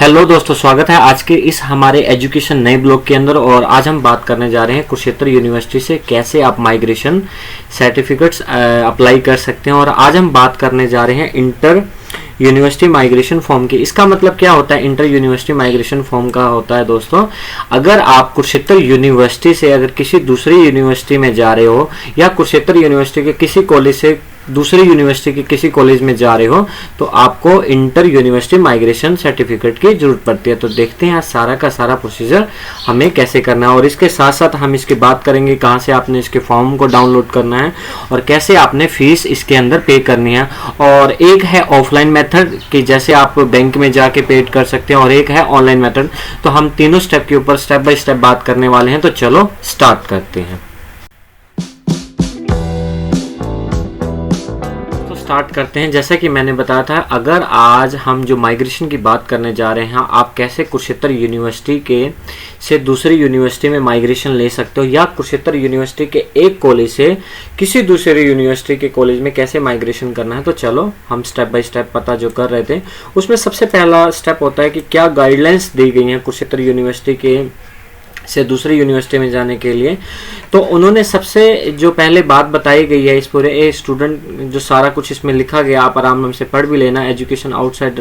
Hello दोस्तों, स्वागत है आज के इस हमारे एजुकेशन नए ब्लॉग के अंदर। और आज हम बात करने जा रहे हैं कुरुक्षेत्र यूनिवर्सिटी से कैसे आप माइग्रेशन सर्टिफिकेट्स अप्लाई कर सकते हैं। और आज हम बात करने जा रहे हैं इंटर यूनिवर्सिटी माइग्रेशन फॉर्म की। इसका मतलब क्या होता है? इंटर यूनिवर्सिटी माइग्रेशन फॉर्म का होता है दोस्तों, अगर आप कुरुक्षेत्र यूनिवर्सिटी से अगर किसी दूसरी यूनिवर्सिटी में जा रहे हो या कुरुक्षेत्र यूनिवर्सिटी के किसी कॉलेज से दूसरी यूनिवर्सिटी के किसी कॉलेज में जा रहे हो तो आपको इंटर यूनिवर्सिटी माइग्रेशन सर्टिफिकेट की जरूरत पड़ती है। तो देखते हैं आज सारा का सारा प्रोसीजर हमें कैसे करना है। और इसके साथ साथ हम इसकी बात करेंगे कहाँ से आपने इसके फॉर्म को डाउनलोड करना है और कैसे आपने फीस इसके अंदर पे करनी है। और एक है ऑफलाइन मेथड कि जैसे आप बैंक में जाके पे कर सकते हैं, और एक है ऑनलाइन मेथड। तो हम तीनों स्टेप के ऊपर स्टेप बाय स्टेप बात करने वाले हैं। तो चलो स्टार्ट करते हैं। स्टार्ट करते हैं। जैसा कि मैंने बताया था, अगर आज हम जो माइग्रेशन की बात करने जा रहे हैं, आप कैसे कुरुक्षेत्र यूनिवर्सिटी के से दूसरी यूनिवर्सिटी में माइग्रेशन ले सकते हो या कुरुक्षेत्र यूनिवर्सिटी के एक कॉलेज से किसी दूसरी यूनिवर्सिटी के कॉलेज में कैसे माइग्रेशन करना है। तो चलो हम स्टेप बाय स्टेप पता जो कर रहे थे उसमें सबसे पहला स्टेप होता है कि क्या गाइडलाइंस दी गई हैं कुरुक्षेत्र यूनिवर्सिटी के से दूसरी यूनिवर्सिटी में जाने के लिए। तो उन्होंने सबसे जो पहले बात बताई गई है इस पूरे स्टूडेंट जो सारा कुछ इसमें लिखा गया, आप आराम से पढ़ भी लेना, एजुकेशन आउटसाइड।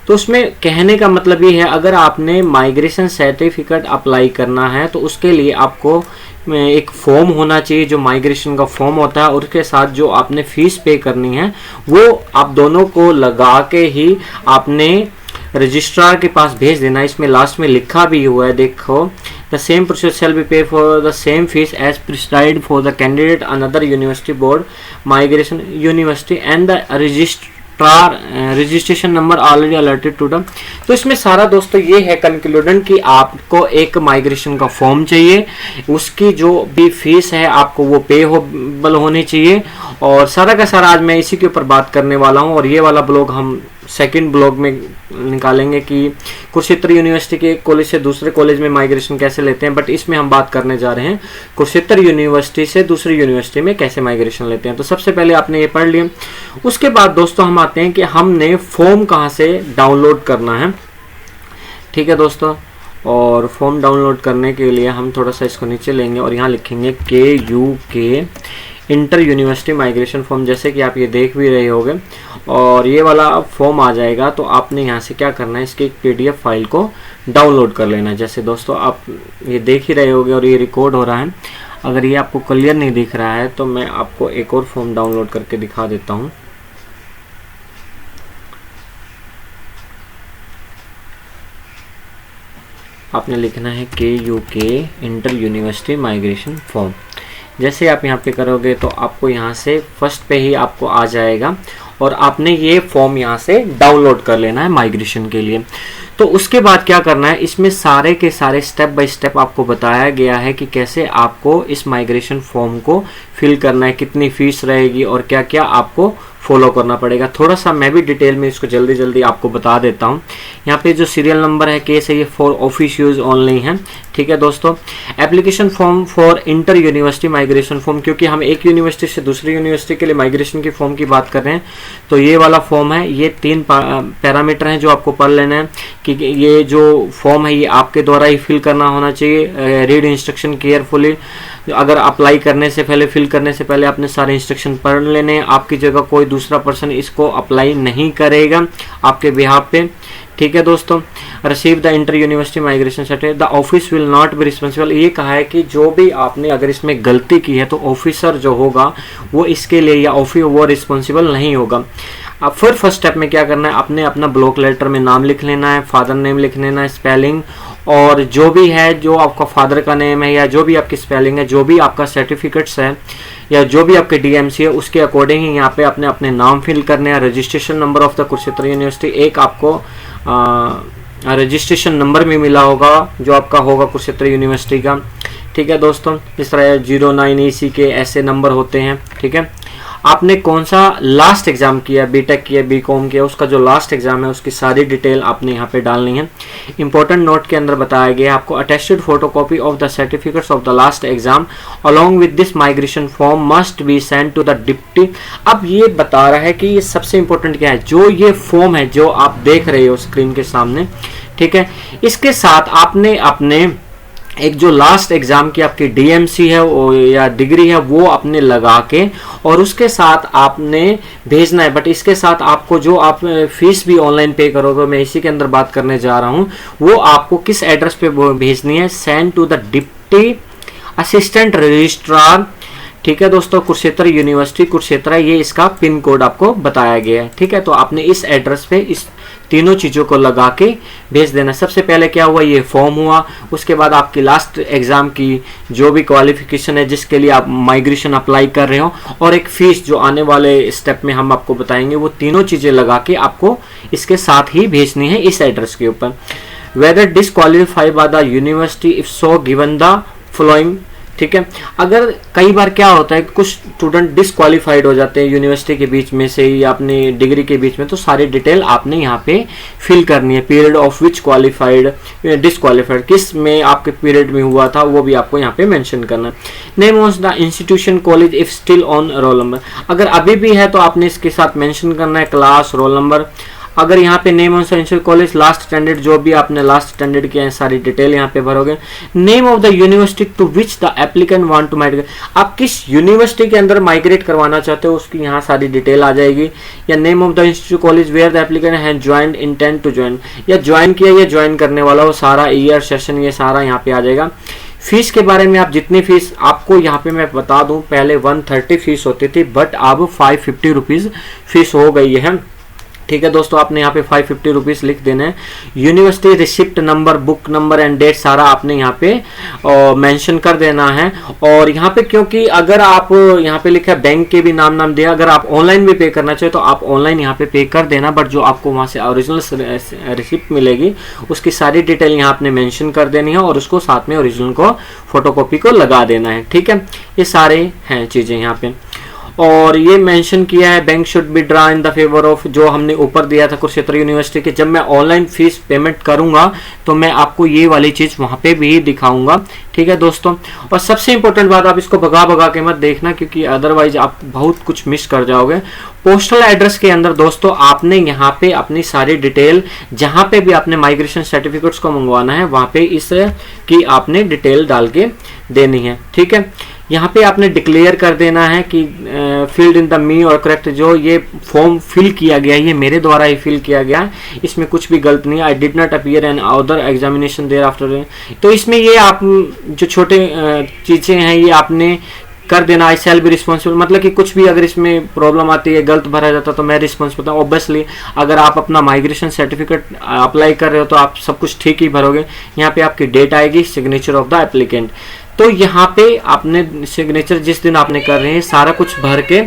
तो उसमें कहने का मतलब ये है, अगर आपने माइग्रेशन सर्टिफिकेट अप्लाई करना है तो उसके लिए आपको एक फॉर्म होना चाहिए जो माइग्रेशन का फॉर्म होता है, और उसके साथ जो आपने फीस पे करनी है वो आप दोनों को लगा के ही आपने रजिस्ट्रार के पास भेज देना। इसमें लास्ट में लिखा भी हुआ है, देखो, the same process shall be pay for the same fees as prescribed for the candidate another university board migration university and the registration number already alerted to the. तो इसमें सारा दोस्तों ये है कंक्लूजन कि आपको एक माइग्रेशन का फॉर्म चाहिए, उसकी जो भी फीस है आपको वो पेएबल होनी चाहिए। और सारा का सारा आज मैं इसी के ऊपर बात करने वाला हूँ। और ये वाला ब्लॉग हम सेकंड ब्लॉग में निकालेंगे कि कुरुक्षेत्र यूनिवर्सिटी के कॉलेज से दूसरे कॉलेज में माइग्रेशन कैसे लेते हैं, बट इसमें हम बात करने जा रहे हैं कुरुक्षेत्र यूनिवर्सिटी से दूसरी यूनिवर्सिटी में कैसे माइग्रेशन लेते हैं। तो सबसे पहले आपने ये पढ़ लिया। उसके बाद दोस्तों हम आते हैं कि हमने फॉर्म कहाँ से डाउनलोड करना है। ठीक है दोस्तों, और फॉर्म डाउनलोड करने के लिए हम थोड़ा सा इसको नीचे लेंगे और यहाँ लिखेंगे KUK inter university migration form, जैसे कि आप ये देख भी रहे होंगे। और ये वाला फॉर्म आ जाएगा तो आपने यहाँ से क्या करना है, इसकी एक PDF फाइल को डाउनलोड कर लेना है। जैसे दोस्तों आप ये देख ही रहे होंगे और ये रिकॉर्ड हो रहा है। अगर ये आपको क्लियर नहीं दिख रहा है तो मैं आपको एक और फॉर्म डाउनलोड करके दिखा देता हूँ। आपने लिखना है KUK inter university migration form. जैसे आप यहाँ पे करोगे तो आपको यहाँ से फर्स्ट पे ही आपको आ जाएगा और आपने ये फॉर्म यहाँ से डाउनलोड कर लेना है माइग्रेशन के लिए। तो उसके बाद क्या करना है, इसमें सारे के सारे स्टेप बाय स्टेप आपको बताया गया है कि कैसे आपको इस माइग्रेशन फॉर्म को फिल करना है, कितनी फीस रहेगी और क्या क्या आपको फॉलो करना पड़ेगा। थोड़ा सा मैं भी डिटेल में इसको जल्दी जल्दी आपको बता देता हूँ। यहाँ पे जो सीरियल नंबर है केस है, ये फॉर ऑफिस यूज ओनली है। ठीक है दोस्तों, application form for inter university migration form, क्योंकि हम एक यूनिवर्सिटी से दूसरी यूनिवर्सिटी के लिए माइग्रेशन की फॉर्म की बात कर रहे हैं तो ये वाला फॉर्म है। ये 3 पैरामीटर हैं जो आपको पढ़ लेना है कि ये जो फॉर्म है ये आपके द्वारा ही फिल करना होना चाहिए। रीड इंस्ट्रक्शन केयरफुली, अगर अप्लाई करने से पहले, फिल करने से पहले आपने सारे इंस्ट्रक्शन पढ़ लेने हैं। आपकी जगह कोई दूसरा पर्सन इसको अप्लाई नहीं करेगा आपके बिहाफ पे। ठीक है दोस्तों, receive the inter university migration certificate, the office will not be responsible. ये कहा है कि जो भी आपने अगर इसमें गलती की है तो ऑफिसर जो होगा वो इसके लिए या ऑफिस वो रिस्पॉन्सिबल नहीं होगा। अब फिर फर्स्ट स्टेप में क्या करना है, आपने अपना ब्लॉक लेटर में नाम लिख लेना है, फादर नेम लिख लेना है, स्पेलिंग, और जो भी है जो आपका फादर का नेम है या जो भी आपकी स्पेलिंग है, जो भी आपका सर्टिफिकेट्स है या जो भी आपके DMC है उसके अकॉर्डिंग ही यहाँ पे आपने अपने नाम फिल करने हैं। Registration number of the Kurukshetra university, एक आपको रजिस्ट्रेशन नंबर में मिला होगा जो आपका होगा कुरुक्षेत्र यूनिवर्सिटी का। ठीक है दोस्तों, इस तरह 09 EC के ऐसे नंबर होते हैं। ठीक है, आपने कौन सा लास्ट एग्जाम किया, बीटेक किया, बीकॉम किया, उसका जो लास्ट एग्जाम है उसकी सारी डिटेल आपने यहाँ पे डालनी है। इंपॉर्टेंट नोट के अंदर बताया गया आपको attested photocopy of the certificates of the last exam along with this migration form must be send to the deputy. अब ये बता रहा है कि ये सबसे इंपॉर्टेंट क्या है, जो ये फॉर्म है जो आप देख रहे हो स्क्रीन के सामने, ठीक है, इसके साथ आपने अपने एक जो लास्ट एग्जाम की आपकी डीएमसी है या डिग्री है वो आपने लगा के और उसके साथ आपने भेजना है। बट इसके साथ आपको जो आप फीस भी ऑनलाइन पे करोगे, मैं इसी के अंदर बात करने जा रहा हूं, वो आपको किस एड्रेस पे भेजनी है, send to the deputy assistant registrar, ठीक है दोस्तों, कुरुक्षेत्र यूनिवर्सिटी कुरुक्षेत्र, ये इसका पिन कोड आपको बताया गया है, ठीक है। तो आपने इस एड्रेस पे इस तीनों चीजों को लगा के भेज देना। सबसे पहले क्या हुआ, ये फॉर्म हुआ, उसके बाद आपकी लास्ट एग्जाम की जो भी क्वालिफिकेशन है जिसके लिए आप माइग्रेशन अप्लाई कर रहे हो, और एक फीस जो आने वाले स्टेप में हम आपको बताएंगे, वो तीनों चीजें लगा के आपको इसके साथ ही भेजनी है इस एड्रेस के ऊपर। Whether disqualified by the university if so given the following, ठीक है। अगर कई बार क्या होता है कुछ स्टूडेंट डिसक्वालीफाइड हो जाते हैं यूनिवर्सिटी के बीच में से या अपनी डिग्री के बीच में, तो सारी डिटेल आपने यहाँ पे फिल करनी है। Period of which qualified disqualified, किस में आपके पीरियड में हुआ था वो भी आपको यहाँ पे मेंशन करना है। Name of the institution college if still on roll number, अगर अभी भी है तो आपने इसके साथ मेंशन करना है क्लास रोल नंबर। अगर यहाँ पे name of institution college last standard, जो भी आपने लास्ट स्टैंडर्ड किया है सारी डिटेल यहाँ पे भरोगे। Name of the university to which the applicant want to migrate, आप किस यूनिवर्सिटी के अंदर माइग्रेट करवाना चाहते हो उसकी यहाँ सारी डिटेल आ जाएगी। या name of the institute college where the applicant has joined intent to join, या ज्वाइन किया या ज्वाइन करने वाला, वो सारा ईयर सेशन ये सारा यहाँ पे आ जाएगा। फीस के बारे में आप जितनी फीस, आपको यहाँ पे मैं बता दूं पहले 130 फीस होती थी, बट अब 550 रुपीज फीस हो गई है, ठीक है दोस्तों। आपने यहाँ पे 550 रुपीज लिख देना है। University receipt number, book number and date सारा आपने यहाँ पे मेंशन कर देना है। और यहाँ पे क्योंकि अगर आप यहाँ पे लिखा है बैंक के भी नाम दिया, अगर आप ऑनलाइन भी पे करना चाहे तो आप ऑनलाइन यहाँ पे पे कर देना, बट जो आपको वहाँ से ओरिजिनल रिसिप्ट मिलेगी उसकी सारी डिटेल यहाँ आपने मेंशन कर देनी है और उसको साथ में ओरिजिनल को फोटोकॉपी को लगा देना है, ठीक है। ये सारे हैं चीजें यहाँ पे। और ये मेंशन किया है bank should be draw in the favour of, जो हमने ऊपर दिया था कुरुक्षेत्र यूनिवर्सिटी के, जब मैं ऑनलाइन फीस पेमेंट करूंगा तो मैं आपको ये वाली चीज वहां पे भी दिखाऊंगा, ठीक है दोस्तों। और सबसे इंपॉर्टेंट बात, आप इसको भगा के मत देखना क्योंकि अदरवाइज आप बहुत कुछ मिस कर जाओगे। पोस्टल एड्रेस के अंदर दोस्तों आपने यहाँ पे अपनी सारी डिटेल, जहां पे भी आपने माइग्रेशन सर्टिफिकेट्स को मंगवाना है वहां पे इस की आपने डिटेल डाल के देनी है, ठीक है। यहाँ पे आपने डिक्लेयर कर देना है कि फील्ड इन द मी और करेक्ट, जो ये फॉर्म फिल किया गया है ये मेरे द्वारा ही फिल किया गया है, इसमें कुछ भी गलत नहीं है। I did not appear another examination thereafter, तो इसमें ये आप जो छोटे चीजें हैं ये आपने कर देना। आई शैल बी रिस्पॉन्सिबल, मतलब कि कुछ भी अगर इसमें प्रॉब्लम आती है, गलत भरा जाता तो मैं रिस्पॉन्सिबल हूँ। ऑब्वियसली अगर आप अपना माइग्रेशन सर्टिफिकेट अप्लाई कर रहे हो तो आप सब कुछ ठीक ही भरोगे। यहाँ पे आपकी डेट आएगी, सिग्नेचर ऑफ द एप्लीकेंट, तो यहाँ पे आपने सिग्नेचर जिस दिन आपने कर रहे हैं सारा कुछ भर के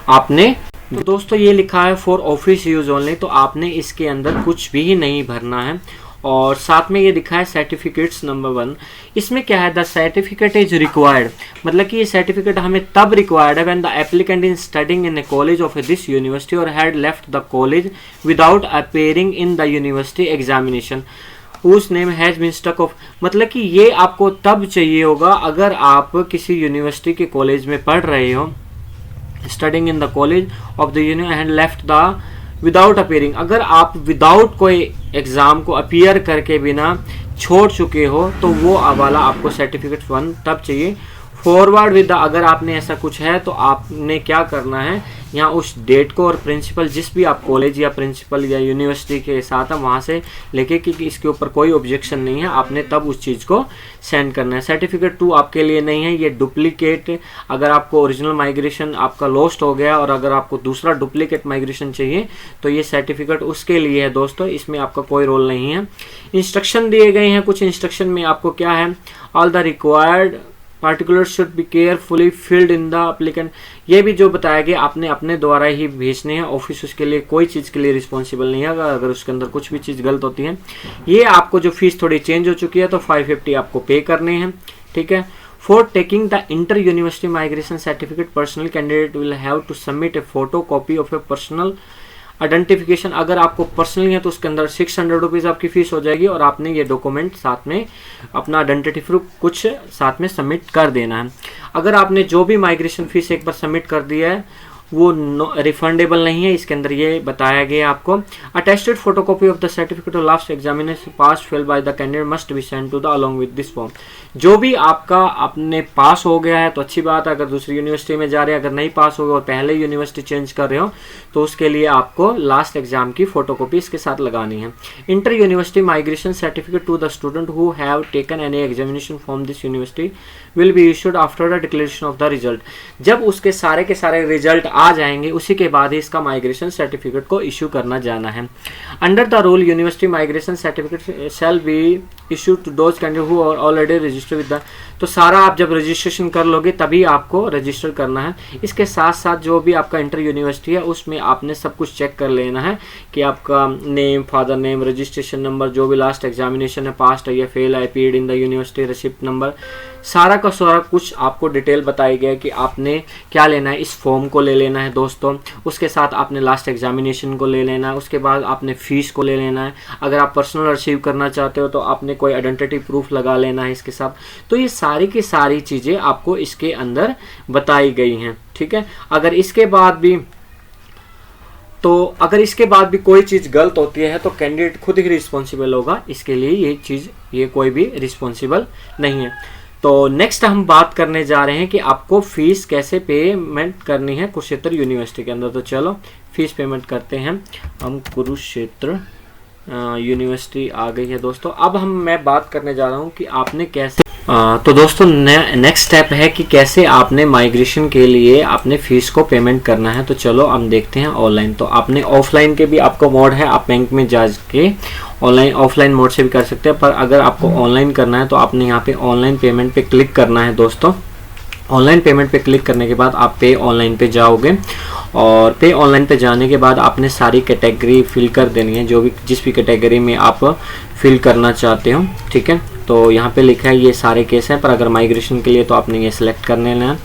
आपने, तो दोस्तों ये लिखा है फॉर ऑफिस यूज ओनली, तो आपने इसके अंदर कुछ भी नहीं भरना है। और साथ में ये लिखा है सर्टिफिकेट्स नंबर 1, इसमें क्या है, द सर्टिफिकेट इज रिक्वायर्ड, मतलब कि ये सर्टिफिकेट हमें तब रिक्वायर्ड है when the applicant is studying in a college of this university और had left the college without appearing in the university examination whose name has been stuck off, मतलब कि ये आपको तब चाहिए होगा अगर आप किसी यूनिवर्सिटी के कॉलेज में पढ़ रहे हो, studying in the college of the university and left the without appearing, अगर आप विदाउट कोई एग्जाम को अपीयर करके बिना छोड़ चुके हो तो वो वाला आपको सर्टिफिकेट 1 तब चाहिए। फॉरवर्ड विद द, अगर आपने ऐसा कुछ है तो आपने क्या करना है, यहाँ उस डेट को और प्रिंसिपल जिस भी आप कॉलेज या प्रिंसिपल या यूनिवर्सिटी के साथ है वहाँ से लेके कि इसके ऊपर कोई ऑब्जेक्शन नहीं है, आपने तब उस चीज़ को सेंड करना है। सर्टिफिकेट 2 आपके लिए नहीं है, ये डुप्लीकेट, अगर आपको ओरिजिनल माइग्रेशन आपका लॉस्ट हो गया और अगर आपको दूसरा डुप्लीकेट माइग्रेशन चाहिए तो ये सर्टिफिकेट उसके लिए है दोस्तों, इसमें आपका कोई रोल नहीं है। इंस्ट्रक्शन दिए गए हैं, कुछ इंस्ट्रक्शन में आपको क्या है, all the required particulars should be carefully filled in the applicant, ये भी जो बताया गया आपने अपने द्वारा ही भेजने हैं, ऑफिस उसके लिए कोई चीज़ के लिए रिस्पॉन्सिबल नहीं है अगर उसके अंदर कुछ भी चीज़ गलत होती है। ये आपको जो फीस थोड़ी चेंज हो चुकी है तो 550 आपको पे करने हैं, ठीक है। For taking the inter university migration certificate personal candidate will have to submit a photocopy of a personal identification अगर आपको पर्सनली है तो उसके अंदर 600 रुपीज़ आपकी फ़ीस हो जाएगी, और आपने ये डॉक्यूमेंट साथ में अपना आइडेंटिटी प्रूफ कुछ साथ में सबमिट कर देना है। अगर आपने जो भी माइग्रेशन फ़ीस एक बार सबमिट कर दिया है वो रिफंडेबल नहीं है, इसके अंदर ये बताया गया आपको। Attested photocopy of the certificate of last examination pass fail by the candidate must be send to the along with this form. जो भी आपका आपने पास हो गया है तो अच्छी बात है, अगर दूसरी यूनिवर्सिटी में जा रहे हैं, अगर नहीं पास हो गया और पहले यूनिवर्सिटी चेंज कर रहे हो तो उसके लिए आपको लास्ट एग्जाम की फोटोकॉपी इसके साथ लगानी है। Inter university migration certificate to the student who have taken any examination from this university will be issued after the declaration of the result. जब उसके सारे के सारे रिजल्ट आ जाएंगे उसी के बाद ही इसका माइग्रेशन सर्टिफिकेट को इशू करना जाना है। Under the rule university migration certificate shall be issue to those candidate who are already register with the. तो सारा आप जब रजिस्ट्रेशन कर लोगे तभी आपको रजिस्टर करना है। इसके साथ साथ जो भी आपका इंटर यूनिवर्सिटी है उसमें आपने सब कुछ चेक कर लेना है कि आपका name, father name, registration number, जो भी लास्ट एग्जामिनेशन है, पास्ट है या फेल है, appeared in the university, receipt number, सारा का सारा कुछ आपको डिटेल बताई गया है कि आपने क्या लेना है। इस फॉर्म को ले लेना है दोस्तों, उसके साथ आपने लास्ट एग्जामिनेशन को ले लेना है, उसके बाद आपने फीस को ले लेना है। अगर आप पर्सनल रिसीव करना चाहते हो तो आपने कोई आइडेंटिटी प्रूफ लगा लेना है इसके साथ। तो ये सारी की सारी चीज़ें आपको इसके अंदर बताई गई हैं, ठीक है। अगर इसके बाद भी कोई चीज़ गलत होती है तो कैंडिडेट खुद ही रिस्पॉन्सिबल होगा, इसके लिए ये कोई भी रिस्पॉन्सिबल नहीं है। तो नेक्स्ट हम बात करने जा रहे हैं कि आपको फीस कैसे पेमेंट करनी है कुरुक्षेत्र यूनिवर्सिटी के अंदर। तो चलो फीस पेमेंट करते हैं हम। कुरुक्षेत्र यूनिवर्सिटी आ गई है दोस्तों। अब मैं बात करने जा रहा हूँ कि आपने कैसे तो दोस्तों नेक्स्ट स्टेप है कि कैसे आपने माइग्रेशन के लिए आपने फीस को पेमेंट करना है। तो चलो हम देखते हैं ऑनलाइन। तो आपने ऑफलाइन के भी आपको मोड है, आप बैंक में जाके ऑनलाइन ऑफलाइन मोड से भी कर सकते हैं, पर अगर आपको ऑनलाइन करना है तो आपने यहाँ पे ऑनलाइन पेमेंट पे क्लिक करना है दोस्तों। ऑनलाइन पेमेंट पे क्लिक करने के बाद आप पे ऑनलाइन पे जाओगे, और पे ऑनलाइन पे जाने के बाद आपने सारी कैटेगरी फिल कर देनी है, जो भी जिस भी कैटेगरी में आप फिल करना चाहते हो, ठीक है। तो यहाँ पे लिखा है ये सारे केस हैं, पर अगर माइग्रेशन के लिए तो आपने ये सिलेक्ट कर लेना है।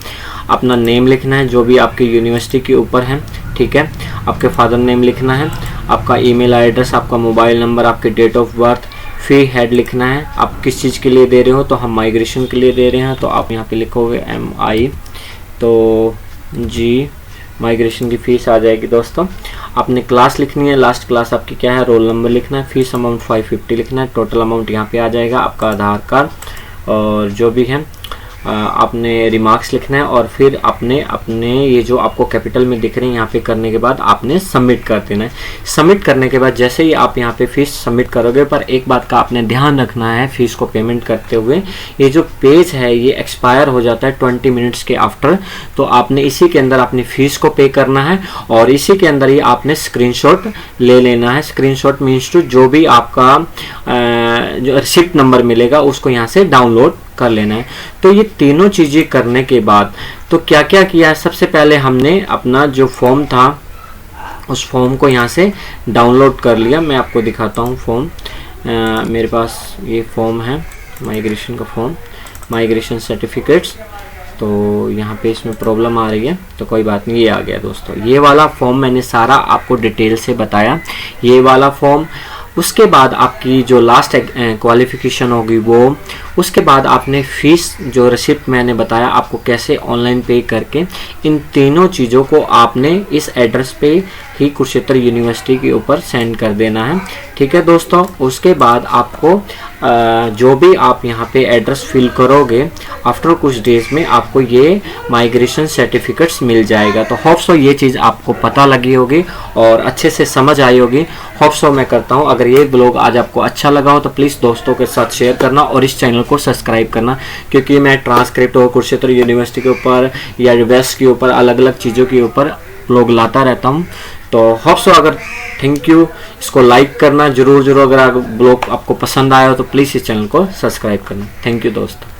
अपना नेम लिखना है जो भी आपकी यूनिवर्सिटी के ऊपर है, ठीक है। आपके फादर नेम लिखना है, आपका ईमेल एड्रेस, आपका मोबाइल नंबर, आपकी date of birth, fee head लिखना है। आप किस चीज़ के लिए दे रहे हो, तो हम माइग्रेशन के लिए दे रहे हैं तो आप यहाँ पे लिखोगे MI, तो जी माइग्रेशन की फ़ीस आ जाएगी दोस्तों। आपने क्लास लिखनी है, लास्ट क्लास आपकी क्या है, रोल नंबर लिखना है, फीस अमाउंट 550 लिखना है, टोटल अमाउंट यहाँ पे आ जाएगा, आपका आधार कार्ड और जो भी है आपने रिमार्क्स लिखना है, और फिर अपने ये जो आपको कैपिटल में दिख रहे हैं यहाँ पे करने के बाद आपने सबमिट कर देना है। सबमिट करने के बाद जैसे ही आप यहाँ पे फीस सबमिट करोगे, पर एक बात का आपने ध्यान रखना है फीस को पेमेंट करते हुए, ये जो पेज है ये एक्सपायर हो जाता है 20 मिनट्स के आफ्टर। तो आपने इसी के अंदर अपनी फीस को पे करना है, और इसी के अंदर ही आपने स्क्रीनशॉट ले लेना है। स्क्रीनशॉट मीन्स टू जो भी आपका जो रिसिप्ट नंबर मिलेगा उसको यहाँ से डाउनलोड कर लेना है। तो ये तीनों चीज़ें करने के बाद तो क्या क्या किया है, सबसे पहले हमने अपना जो फॉर्म था उस फॉर्म को यहाँ से डाउनलोड कर लिया। मैं आपको दिखाता हूँ फॉर्म, मेरे पास ये फॉर्म है माइग्रेशन का फॉर्म, माइग्रेशन सर्टिफिकेट्स। तो यहाँ पे इसमें प्रॉब्लम आ रही है, तो कोई बात नहीं, ये आ गया दोस्तों। ये वाला फॉर्म मैंने सारा आपको डिटेल से बताया, ये वाला फॉर्म। उसके बाद आपकी जो लास्ट क्वालिफिकेशन होगी वो, उसके बाद आपने फीस जो रिसिप्ट मैंने बताया आपको कैसे ऑनलाइन पे करके, इन तीनों चीज़ों को आपने इस एड्रेस पे ही कुरुक्षेत्र यूनिवर्सिटी के ऊपर सेंड कर देना है, ठीक है दोस्तों। उसके बाद आपको जो भी आप यहाँ पे एड्रेस फिल करोगे, आफ्टर कुछ डेज में आपको ये माइग्रेशन सर्टिफिकेट्स मिल जाएगा। तो होप सो ये चीज़ आपको पता लगी होगी और अच्छे से समझ आई होगी, होप सो मैं करता हूँ। अगर ये ब्लॉग आज आपको अच्छा लगा हो तो प्लीज़ दोस्तों के साथ शेयर करना और इस चैनल को सब्सक्राइब करना, क्योंकि मैं ट्रांसक्रिप्ट और कुरुक्षेत्र यूनिवर्सिटी के ऊपर या वेस्ट के ऊपर अलग अलग चीज़ों के ऊपर ब्लॉग लाता रहता हूँ। तो होप सो, अगर थैंक यू, इसको लाइक करना जरूर। अगर ब्लॉग आपको पसंद आया हो तो प्लीज़ इस चैनल को सब्सक्राइब करना। थैंक यू दोस्तों।